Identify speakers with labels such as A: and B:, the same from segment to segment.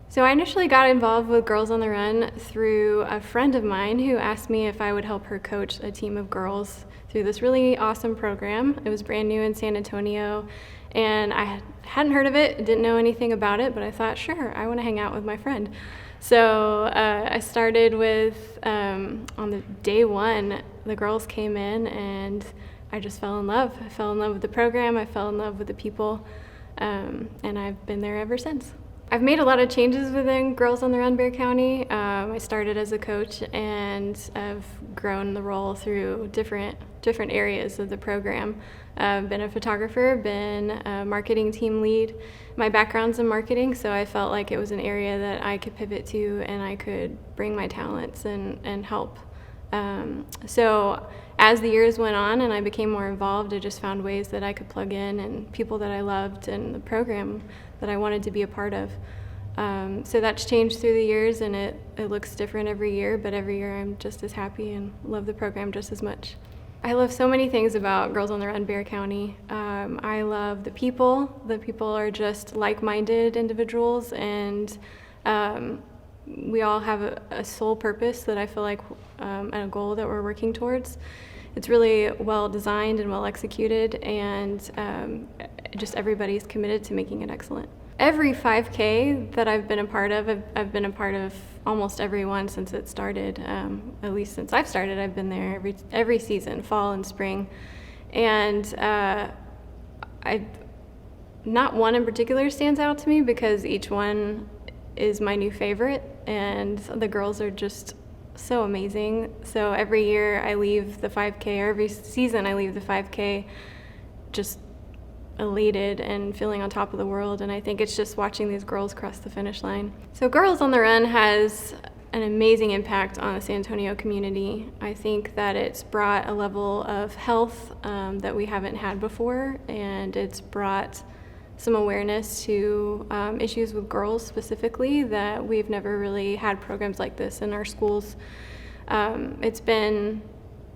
A: So I initially got involved with Girls on the Run through a friend of mine who asked me if I would help her coach a team of girls through this really awesome program. It was brand new in San Antonio, and I hadn't heard of it, didn't know anything about it, but I thought, sure, I want to hang out with my friend. So I started with, on the day one, the girls came in and I just fell in love. I fell in love with the program, I fell in love with the people, and I've been there ever since. I've made a lot of changes within Girls on the Run Bexar County. I started as a coach and I've grown the role through different areas of the program. I've been a photographer, been a marketing team lead. My background's in marketing, so I felt like it was an area that I could pivot to and I could bring my talents and help. So as the years went on and I became more involved, I just found ways that I could plug in and people that I loved and the program that I wanted to be a part of. So that's changed through the years, and it looks different every year, but every year I'm just as happy and love the program just as much. I love so many things about Girls on the Run Bexar County. I love the people. The people are just like-minded individuals, and we all have a sole purpose that I feel like, and a goal that we're working towards. It's really well designed and well executed, and just everybody's committed to making it excellent. Every 5K that I've been a part of, I've been a part of almost every one since it started. At least since I've started, I've been there every season, fall and spring. And not one in particular stands out to me because each one is my new favorite, and the girls are just so amazing. So every year I leave the 5K, or every season I leave the 5K just elated and feeling on top of the world, and I think it's just watching these girls cross the finish line. So Girls on the Run has an amazing impact on the San Antonio community. I think that it's brought a level of health that we haven't had before, and it's brought some awareness to issues with girls specifically that we've never really had programs like this in our schools. It's been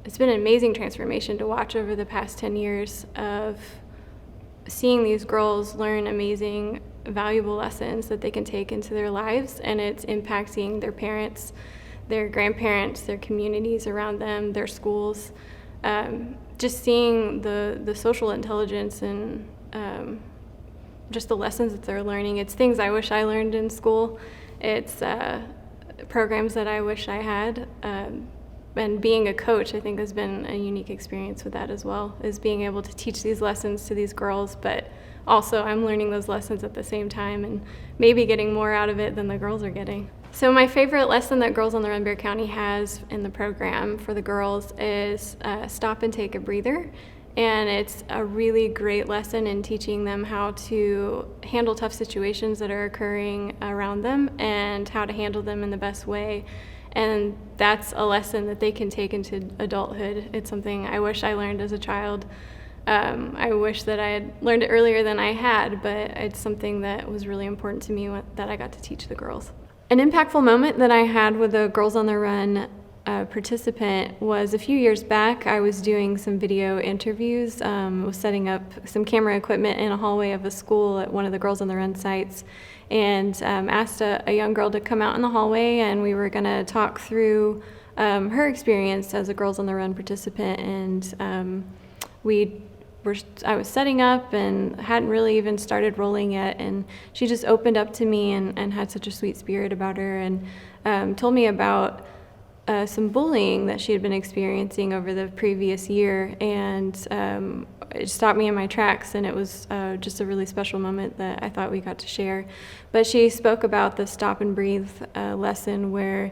A: an amazing transformation to watch over the past 10 years of seeing these girls learn amazing, valuable lessons that they can take into their lives, and it's impacting their parents, their grandparents, their communities around them, their schools. Just seeing the social intelligence and just the lessons that they're learning. It's things I wish I learned in school. It's programs that I wish I had. And being a coach, I think, has been a unique experience with that as well, is being able to teach these lessons to these girls, but also I'm learning those lessons at the same time and maybe getting more out of it than the girls are getting. So my favorite lesson that Girls on the Run Bexar County has in the program for the girls is stop and take a breather. And it's a really great lesson in teaching them how to handle tough situations that are occurring around them and how to handle them in the best way. And that's a lesson that they can take into adulthood. It's something I wish I learned as a child. I wish that I had learned it earlier than I had, but it's something that was really important to me that I got to teach the girls. An impactful moment that I had with a Girls on the Run participant was a few years back. I was doing some video interviews, was setting up some camera equipment in a hallway of a school at one of the Girls on the Run sites, and asked a young girl to come out in the hallway, and we were going to talk through her experience as a Girls on the Run participant. And I was setting up and hadn't really even started rolling yet, and she just opened up to me and had such a sweet spirit about her, and told me about some bullying that she had been experiencing over the previous year, and it stopped me in my tracks, and it was just a really special moment that I thought we got to share. But she spoke about the stop and breathe lesson, where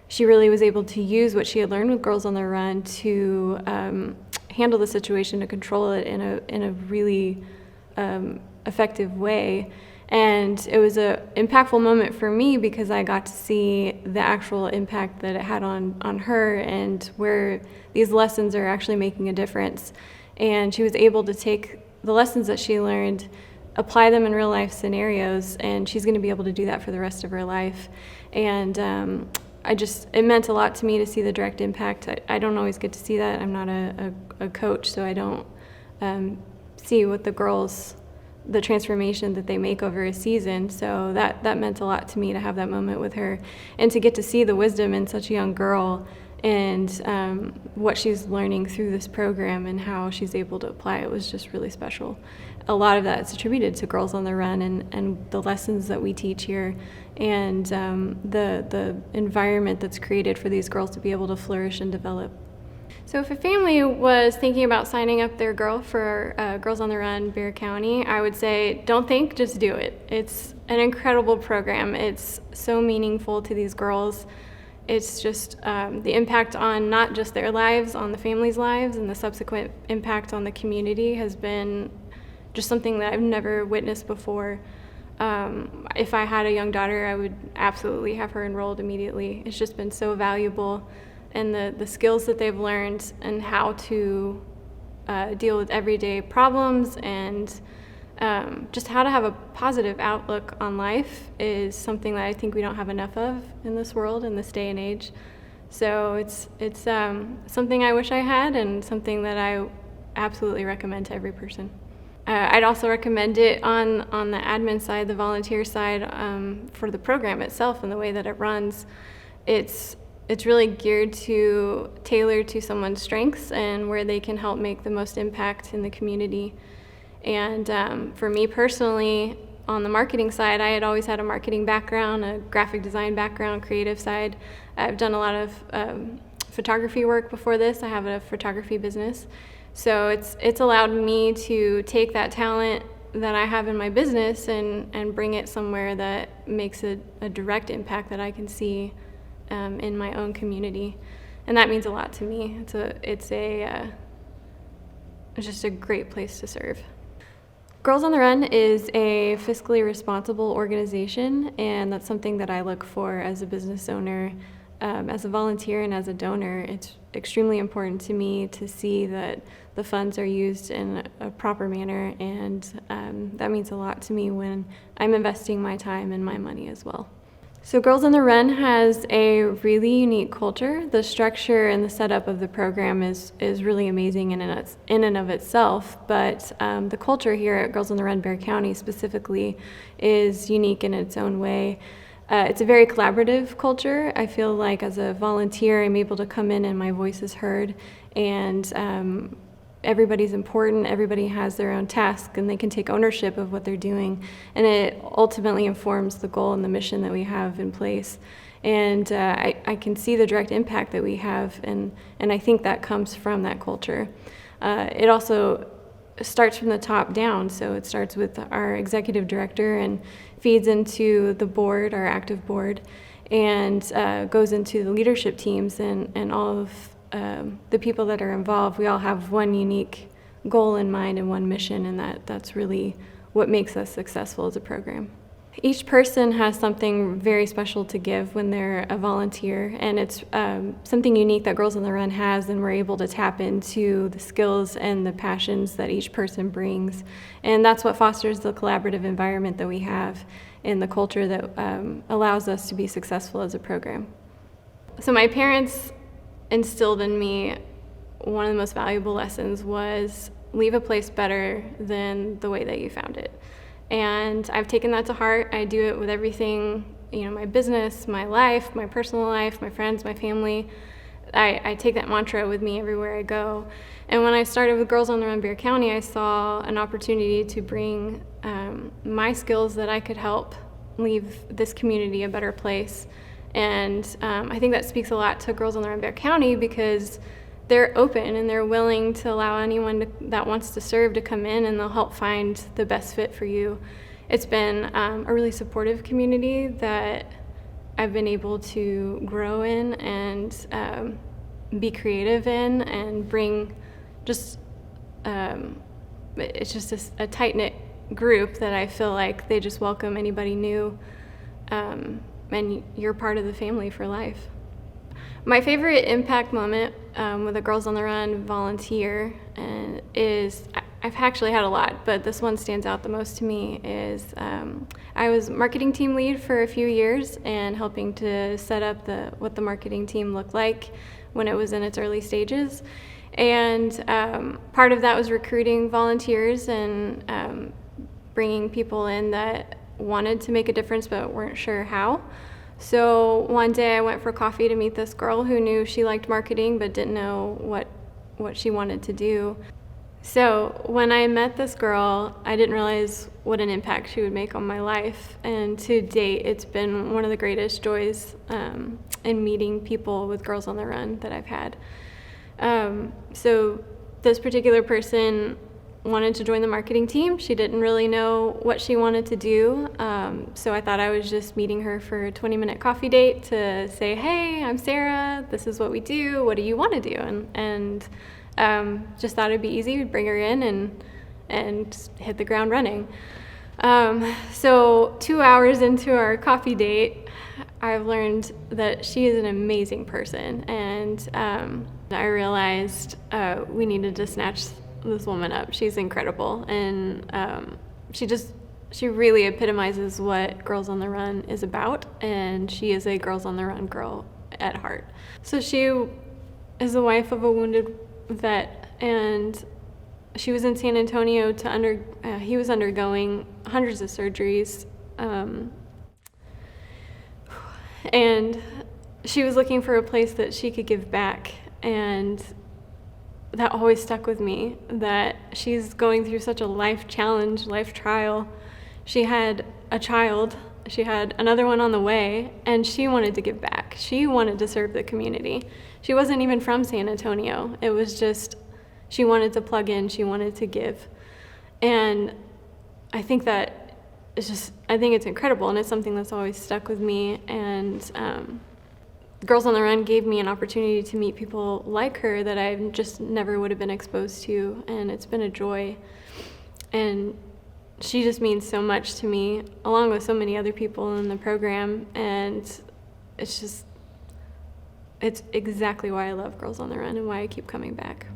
A: she really was able to use what she had learned with Girls on the Run to handle the situation, to control it in a really effective way. And it was an impactful moment for me because I got to see the actual impact that it had on her, and where these lessons are actually making a difference. And she was able to take the lessons that she learned, apply them in real life scenarios, and she's going to be able to do that for the rest of her life. And it meant a lot to me to see the direct impact. I don't always get to see that. I'm not a coach, so I don't see what the girls the transformation that they make over a season. So that meant a lot to me to have that moment with her and to get to see the wisdom in such a young girl and what she's learning through this program and how she's able to apply it was just really special. A lot of that is attributed to Girls on the Run and the lessons that we teach here and the environment that's created for these girls to be able to flourish and develop. So if a family was thinking about signing up their girl for Girls on the Run Bexar County, I would say don't think, just do it. It's an incredible program. It's so meaningful to these girls. It's just the impact on not just their lives, on the families' lives, and the subsequent impact on the community has been just something that I've never witnessed before. If I had a young daughter, I would absolutely have her enrolled immediately. It's just been so valuable, and the skills that they've learned and how to deal with everyday problems and just how to have a positive outlook on life is something that I think we don't have enough of in this world, in this day and age. So it's something I wish I had and something that I absolutely recommend to every person. I'd also recommend it on the admin side, the volunteer side, for the program itself and the way that it runs. It's really geared to tailor to someone's strengths and where they can help make the most impact in the community. And for me personally, on the marketing side, I had always had a marketing background, a graphic design background, creative side. I've done a lot of photography work before this. I have a photography business. So it's allowed me to take that talent that I have in my business and bring it somewhere that makes a direct impact that I can see in my own community. And that means a lot to me. It's just a great place to serve. Girls on the Run is a fiscally responsible organization, and that's something that I look for as a business owner. As a volunteer and as a donor, it's extremely important to me to see that the funds are used in a proper manner, and that means a lot to me when I'm investing my time and my money as well. So Girls on the Run has a really unique culture. The structure and the setup of the program is really amazing in and of itself, but the culture here at Girls on the Run Bexar County specifically is unique in its own way. It's a very collaborative culture. I feel like as a volunteer, I'm able to come in and my voice is heard, and everybody's important, everybody has their own task, and they can take ownership of what they're doing, and it ultimately informs the goal and the mission that we have in place. And I can see the direct impact that we have, and I think that comes from that culture. It also starts from the top down, so it starts with our executive director and feeds into the board, our active board, and goes into the leadership teams and all of the people that are involved. We all have one unique goal in mind and one mission, and that's really what makes us successful as a program. Each person has something very special to give when they're a volunteer, and it's something unique that Girls on the Run has, and we're able to tap into the skills and the passions that each person brings. And that's what fosters the collaborative environment that we have and the culture that allows us to be successful as a program. So my parents instilled in me one of the most valuable lessons was leave a place better than the way that you found it. And I've taken that to heart. I do it with everything, my business, my life, my personal life, my friends, my family. I take that mantra with me everywhere I go. And when I started with Girls on the Run Bexar County, I saw an opportunity to bring my skills that I could help leave this community a better place. And I think that speaks a lot to Girls on the Run Bexar County because they're open and they're willing to allow anyone that wants to serve to come in, and they'll help find the best fit for you. It's been a really supportive community that I've been able to grow in and be creative in and bring it's just a tight-knit group that I feel like they just welcome anybody new, and you're part of the family for life. My favorite impact moment with a Girls on the Run volunteer is, I've actually had a lot, but this one stands out the most to me, is I was marketing team lead for a few years and helping to set up what the marketing team looked like when it was in its early stages. And part of that was recruiting volunteers and bringing people in that wanted to make a difference but weren't sure how. So one day I went for coffee to meet this girl who knew she liked marketing but didn't know what she wanted to do. So when I met this girl, I didn't realize what an impact she would make on my life. And to date, it's been one of the greatest joys in meeting people with Girls on the Run that I've had. So this particular person wanted to join the marketing team. She didn't really know what she wanted to do. So I thought I was just meeting her for a 20-minute coffee date to say, hey, I'm Sarah. This is what we do. What do you want to do? And just thought it'd be easy. We'd bring her in and hit the ground running. So 2 hours into our coffee date, I've learned that she is an amazing person, and I realized we needed to snatch this woman up. She's incredible, and she really epitomizes what Girls on the Run is about, and she is a Girls on the Run girl at heart. So she is the wife of a wounded vet, and she was in San Antonio he was undergoing hundreds of surgeries, and she was looking for a place that she could give back, and that always stuck with me, that she's going through such a life challenge, life trial. She had a child, she had another one on the way, and she wanted to give back. She wanted to serve the community. She wasn't even from San Antonio. It was just, she wanted to plug in, she wanted to give. And I think I think it's incredible, and it's something that's always stuck with me. And Girls on the Run gave me an opportunity to meet people like her that I just never would have been exposed to, and it's been a joy. And she just means so much to me, along with so many other people in the program, and it's exactly why I love Girls on the Run and why I keep coming back.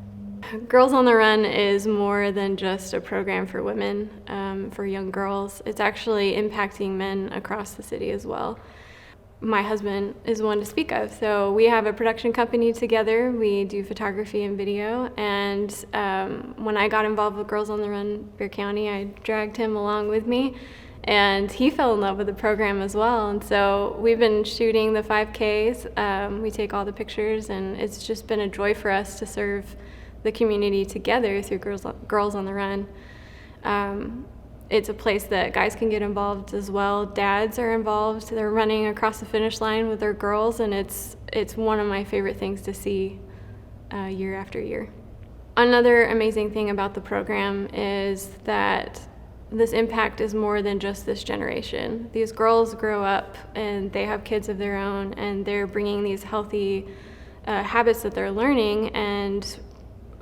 A: Girls on the Run is more than just a program for women, for young girls. It's actually impacting men across the city as well. My husband is one to speak of, so we have a production company together. We do photography and video, and when I got involved with Girls on the Run Bexar County, I dragged him along with me, and he fell in love with the program as well. And so we've been shooting the 5Ks. We take all the pictures, and it's just been a joy for us to serve the community together through Girls on the Run. It's a place that guys can get involved as well. Dads are involved. They're running across the finish line with their girls, and it's one of my favorite things to see year after year. Another amazing thing about the program is that this impact is more than just this generation. These girls grow up and they have kids of their own, and they're bringing these healthy habits that they're learning and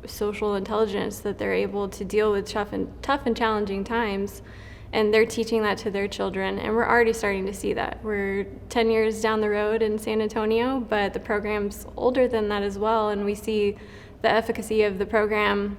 A: social intelligence that they're able to deal with tough and challenging times, and they're teaching that to their children, and we're already starting to see that. We're 10 years down the road in San Antonio, but the program's older than that as well, and we see the efficacy of the program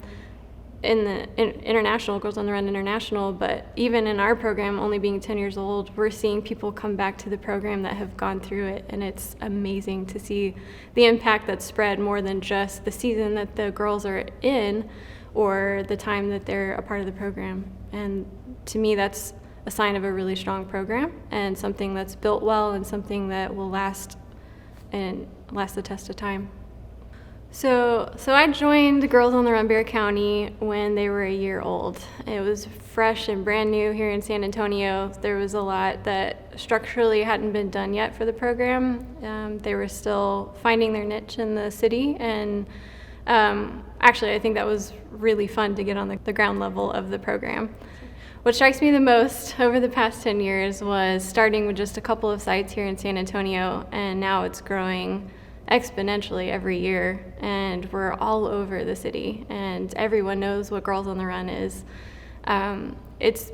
A: in international, Girls on the Run International, but even in our program, only being 10 years old, we're seeing people come back to the program that have gone through it, and it's amazing to see the impact that's spread more than just the season that the girls are in or the time that they're a part of the program. And to me, that's a sign of a really strong program and something that's built well and something that will last the test of time. So I joined Girls on the Run Bexar County when they were a year old. It was fresh and brand new here in San Antonio. There was a lot that structurally hadn't been done yet for the program. They were still finding their niche in the city, and actually I think that was really fun to get on the ground level of the program. What strikes me the most over the past 10 years was starting with just a couple of sites here in San Antonio, and now it's growing exponentially every year, and we're all over the city, and everyone knows what Girls on the Run is. It's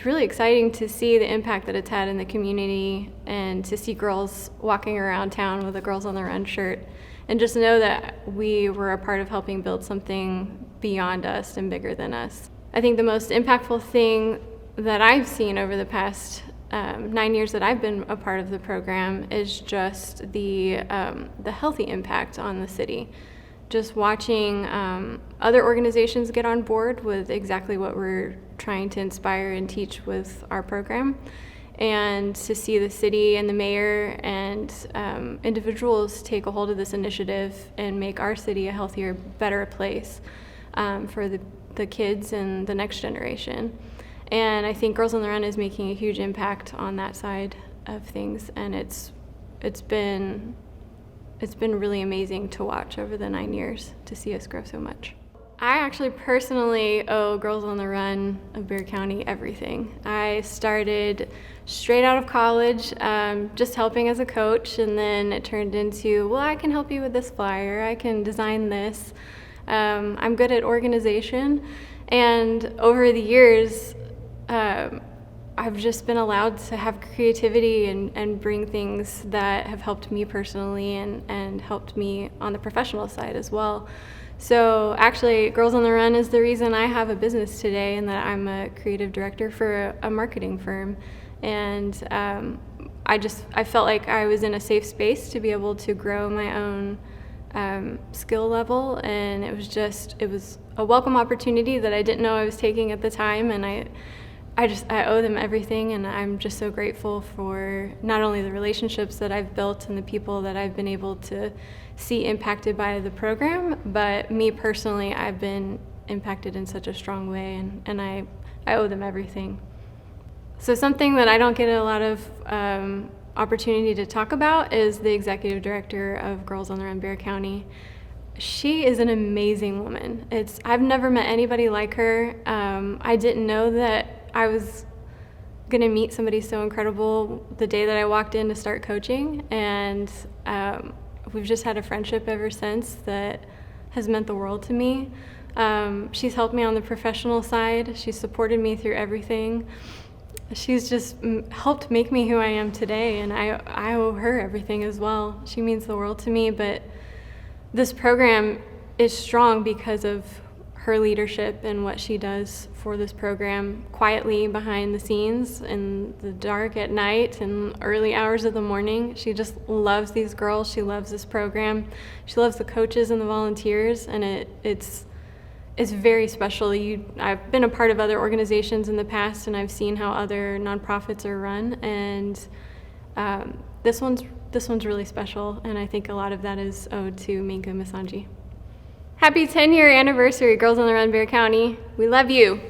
A: really exciting to see the impact that it's had in the community, and to see girls walking around town with a Girls on the Run shirt, and just know that we were a part of helping build something beyond us and bigger than us. I think the most impactful thing that I've seen over the past 9 years that I've been a part of the program is just the healthy impact on the city. just watching other organizations get on board with exactly what we're trying to inspire and teach with our program, and to see the city and the mayor and individuals take a hold of this initiative and make our city a healthier, better place for the kids and the next generation. And I think Girls on the Run is making a huge impact on that side of things, and it's been really amazing to watch over the 9 years to see us grow so much. I actually personally owe Girls on the Run of Bexar County everything. I started straight out of college, just helping as a coach, and then it turned into, well, I can help you with this flyer, I can design this. I'm good at organization, and over the years, I've just been allowed to have creativity and bring things that have helped me personally and helped me on the professional side as well. So actually, Girls on the Run is the reason I have a business today, and that I'm a creative director for a marketing firm. And I felt like I was in a safe space to be able to grow my own skill level, and it was a welcome opportunity that I didn't know I was taking at the time, and I owe them everything, and I'm just so grateful for not only the relationships that I've built and the people that I've been able to see impacted by the program, but me personally, I've been impacted in such a strong way, and I owe them everything. So something that I don't get a lot of opportunity to talk about is the executive director of Girls on the Run Bexar County. She is an amazing woman. I've never met anybody like her. I didn't know that I was going to meet somebody so incredible the day that I walked in to start coaching, and we've just had a friendship ever since that has meant the world to me. She's helped me on the professional side. She's supported me through everything. She's just helped make me who I am today, and I owe her everything as well. She means the world to me, but this program is strong because of her leadership and what she does for this program quietly behind the scenes in the dark at night and early hours of the morning. She just loves these girls. She loves this program. She loves the coaches and the volunteers, and it's very special. I've been a part of other organizations in the past, and I've seen how other nonprofits are run, and this one's really special, and I think a lot of that is owed to Minka Masanji. Happy 10-year anniversary, Girls on the Run Bexar County. We love you.